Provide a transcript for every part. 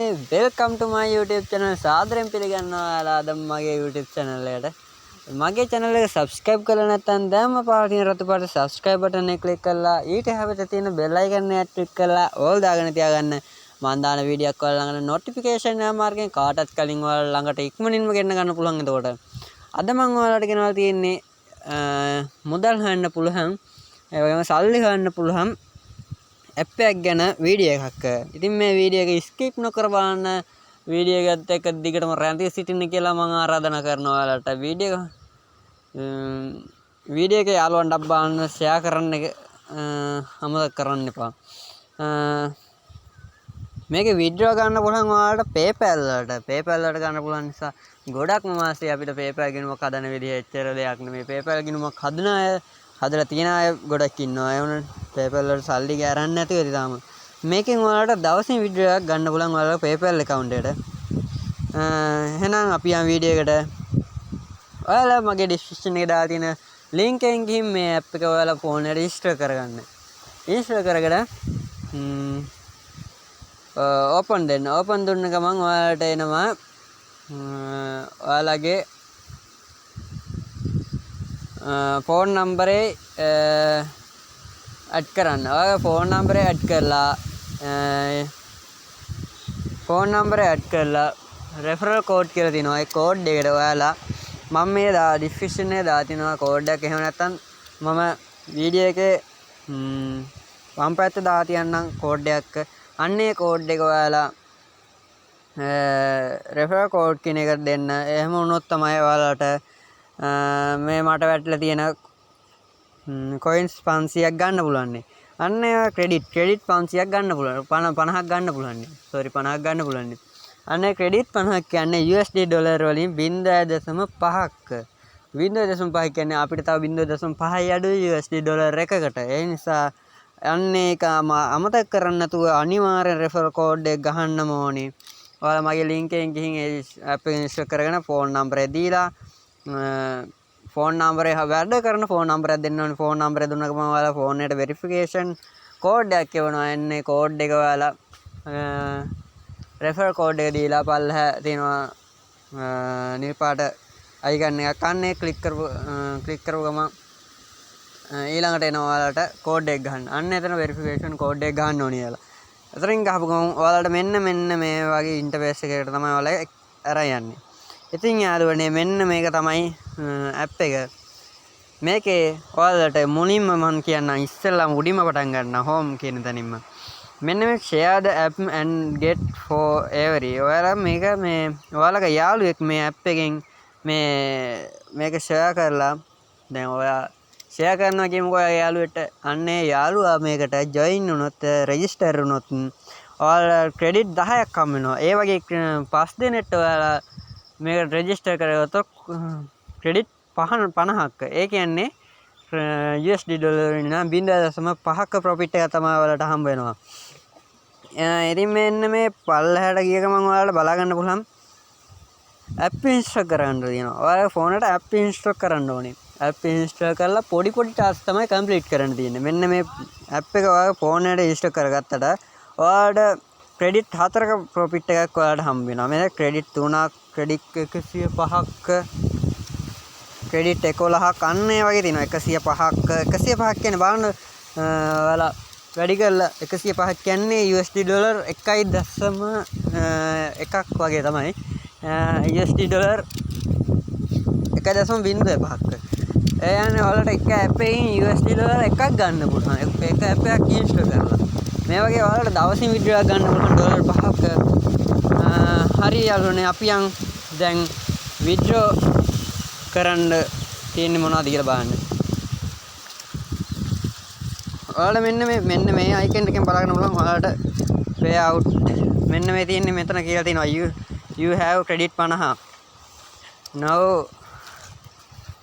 Welcome to my YouTube channel. සාදරයෙන් පිළිගන්නවා ඔයාලා අද මගේ YouTube channel එකට. මගේ channel එක subscribe කරලා නැත්නම් දැන්ම පාටින රතු පාට subscribe button එක click කරලා ඊට හැබැයි තියෙන bell icon එක click කරලා all දාගෙන තියාගන්න. මම දාන වීඩියෝ එක ඔයාලා ළඟට notification එක මාර්ගයෙන් කාටත් කලින් ඔයාලා ළඟට ඉක්මනින්ම ගෙන්න ගන්න පුළුවන්. එතකොට අද මම ඔයාලට ගෙනලා තියෙන්නේ මුදල් හොයන්න පුළුවන්. ඒ වගේම සල්ලි හොයන්න පුළුවන් ඇප් එකක් ගැන වීඩියෝ එකක්. ඉතින් මේ වීඩියෝ එක ස්කිප් නොකර බලන්න. වීඩියෝ එකත් එක්ක දිගටම රැඳී සිටින්න කියලා මම ආරාධනා කරනවා ඔයාලට. වීඩියෝ එක යාළුවන්ට බලන්න ෂෙයා කරන්න අමතක කරන්න එපා. මේකේ වීඩියෝ ගන්න පුළුවන් ඔයාලට PayPal වලට. PayPal වලට ගන්න පුළුවන් නිසා ගොඩක්ම මාසෙ අපිට PayPal ගිණුමක් හදන විදිහ එච්චර දෙයක් නෙමෙයි. PayPal ගිණුමක් හදන අය හදලා තියෙන අය ගොඩක් ඉන්නවා. ඒ වුණත් PayPal වලට සල්ලි ගෑරන්නේ නැතිව ඉතින් මේකෙන් ඔයාලට දවසින් වීඩියෝ එකක් ගන්න පුළුවන් ඔයාලගේ PayPal account එකට. එහෙනම් අපි යම් වීඩියෝ එකට. ඔයාලා මගේ description එකේ දාලා තියෙන link එකෙන් ගිහින් මේ app එක ඔයාලා phone එකට register කරගන්න. register කරගෙන open දෙන්න. open දුන්න ගමන් ඔයාලට එනවා ඔයාලගේ ෆෝන් නම්බරේ ඇඩ් කරන්න. ඔයාගේ ෆෝන් නම්බරේ ඇඩ් කරලා රෙෆරල් කෝඩ් කියලා තියෙනවා. ඒ කෝඩ් එකට ඔයාලා මම මේ ඩිස්ක්‍රිප්ෂන් එකේ දාලා තියෙනවා කෝඩ් එක. එහෙම නැත්නම් මම වීඩියෝ එකේ වම් පැත්තේ දාලා තියන්නම් කෝඩ් එකක්. අන්න ඒ කෝඩ් එක ඔයාලා රෙෆරල් කෝඩ් කියන එක දෙන්න. එහෙම වුණොත් තමයි ඔයාලට මේ මට වැටලා තියෙන coins 500ක් ගන්න පුළුවන්. අන්න ඒවා credit 500ක් ගන්න පුළුවන්. 50ක් ගන්න පුළුවන්. 50ක් ගන්න පුළුවන්. අන්න credit 50ක් කියන්නේ USD ඩොලර් වලින් 0.5ක්. 0.5 කියන්නේ අපිට තව 0.5යි අඩුයි USD ඩොලර් එකකට. ඒ නිසා අන්න ඒක අමතක කරන්න නැතුව අනිවාර්යෙන් referral code එක ගහන්නම ඕනේ. ඔයාලා මගේ link එකෙන් ගිහින් ඒ app එක install කරගෙන phone number එක දීලා ෆෝන් නම්බරේ වැඩ කරන ෆෝන් නම්බරයක් දෙන්න ඕනේ. ෆෝන් නම්බරය දුන්න ගමන් ඔයාලා ෆෝන් එකට වෙරිෆිකේෂන් කෝඩ් එකක් එවනවා. එන්නේ කෝඩ් එක ඔයාලා රෙෆරල් කෝඩ් එක දීලා පල්ලෙහා තියෙනවා නිල් පාට අයිකන් එකක්. අන්නේ ක්ලික් කරපු ගමන් ඊළඟට එනවා ඔයාලට කෝඩ් එක ගන්න. අන්න එතන වෙරිෆිකේෂන් කෝඩ් එක ගන්න ඕනේ කියලා. එතනින් ගහපු ගමන් ඔයාලට මෙන්න මේ වගේ ඉන්ටර්ෆේස් එකකට තමයි ඔයාලා අරන් යන්නේ. ඉතින් යාළුවනේ මෙන්න මේක තමයි app එක. මේකේ ඔයාලට මුලින්ම මම කියන්නම් ඉස්සෙල්ලාම උඩින්ම පටන් ගන්න home කියන තැනින්ම. මෙන්න මේ share the app and get for every. ඔයාලා මේක මේ ඔයාලගේ යාළුවෙක් මේ app එකෙන් මේක share කරලා දැන් ඔයා share කරනවා කියමුකෝ ඔයා යාළුවෙට. අන්නේ යාළුවා මේකට join වුණොත් register වුණොත් ඔයාලා credit 10ක් හම් වෙනවා. ඒ වගේ 5 දිනෙට ඔයාලා මේක රෙජිස්ටර් කරගත්තොත් ක්‍රෙඩිට් 50ක්. ඒ කියන්නේ USD ඩොලර් වලින් නම් 0.5ක ප්‍රොෆිට් එක තමයි ඔයාලට හම්බ වෙනවා. ඉතින් මෙන්න මේ පල්ලහැට ගිය ගමන් ඔයාලට බලා ගන්න පුළුවන් app install කරන්න තියෙනවා. ඔයාලගේ ෆෝන් එකට app install කරන්න ඕනේ. app install කරලා පොඩි task තමයි complete කරන්න තියෙන්නේ. මෙන්න මේ app එක ඔයාලගේ ෆෝන් එකට install කරගත්තට ඔයාලට ක්‍රෙඩිට් 4ක ප්‍රොෆිට් එකක් ඔයාලට හම්බ වෙනවා. මේ ක්‍රෙඩිට් 3ක්, ක්‍රෙඩිට් 105ක්, ක්‍රෙඩිට් 11ක් අන්න ඒ වගේ තියෙනවා. 105ක් කියන්නේ බලන්න ඔයාලා වැඩි කරලා 105ක් කියන්නේ USD ඩොලර් 1.1ක් වගේ තමයි. USD dollar 1.05ක්. ඒ යන්නේ ඔයාලට එක app එකකින් USD ඩොලර් එකක් ගන්න පුළුවන්. එක app එකක් install කරලා. මේ වගේ ඔයාලට දවසින් වීඩියෝ එකක් ගන්න පුළුවන් ඩොලර් 5ක්. හරි යාළුවනේ අපි දැන් වීඩියෝ කරන්න තියෙන්නේ මොනවද කියලා බලන්න. ඔයාලා මෙන්න මේ අයිකන් එකෙන් බලාගෙන බලන්න ඔයාලට pay out මෙන්න මේ තියෙන්නේ මෙතන කියලා තියෙනවා you have credit 50. now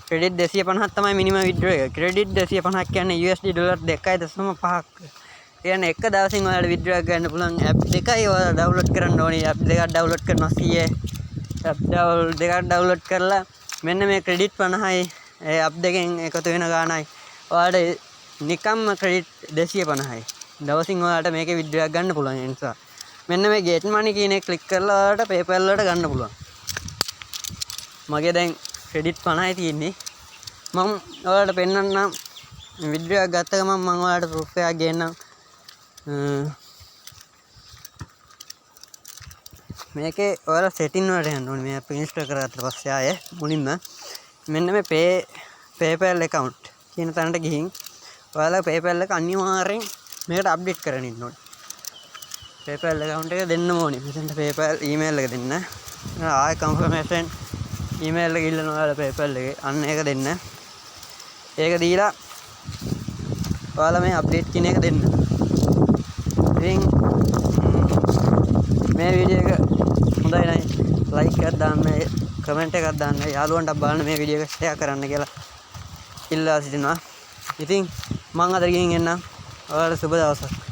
credit 250ක් තමයි minimum withdraw එක. credit 250ක් කියන්නේ USD ඩොලර් 2.5ක්. කියන්නේ එක දවසින් ඔයාලට withdraw එක ගන්න පුළුවන් app දෙකයි ඔයාලා download කරන්න ඕනේ. app දෙකක් download කරනවා CA app දෙකක් download කරලා මෙන්න මේ credit 50යි ඒ app දෙකෙන් එකතු වෙන ගාණයි ඔයාලට නිකම්ම credit 250යි. දවසින් ඔයාලට මේකේ withdraw එක ගන්න පුළුවන්. ඒ නිසා මෙන්න මේ get money කියන එක ක්ලික් කරලා ඔයාලට PayPal වලට ගන්න පුළුවන්. මගේ දැන් ක්‍රෙඩිට් 50යි තියෙන්නේ. මම ඔයාලට පෙන්නන්නම් වීඩියෝ එකක් ගත්ත ගමන් මම ඔයාලට ප්‍රූෆ් එකක් ගේන්නම්. මේකේ ඔයාලා සෙටින් වලට යන්න ඕනේ. මේ app ඉන්ස්ටෝල් කරගත්තට පස්සේ ආයේ මුලින්ම මෙන්න මේ PayPal account කියන තැනට ගිහින් ඔයාලා PayPal එක අනිවාර්යෙන් මේකට අප්ඩේට් කරගෙන ඉන්න ඕනේ. PayPal account එක දෙන්න ඕනේ. මෙතනට PayPal email එක දෙන්න. ආයෙ confirmation email එක ඉල්ලනවා ඔයාලා PayPal එකේ. අන්න ඒක දෙන්න. ඒක දීලා ඔයාලා මේ අප්ඩේට් කියන එක දෙන්න. ඉතින් මේ වීඩියෝ එක හොඳයි නයි ලයික් එකක් දාන්න, කමෙන්ට් එකක් දාන්න, යාළුවන්ට බලන්න මේ වීඩියෝ එක ෂෙයා කරන්න කියලා ඉල්ලා සිටිනවා. ඉතින් මම අද ගිහින් එන්නම්. ඔයාලට සුබ දවසක්.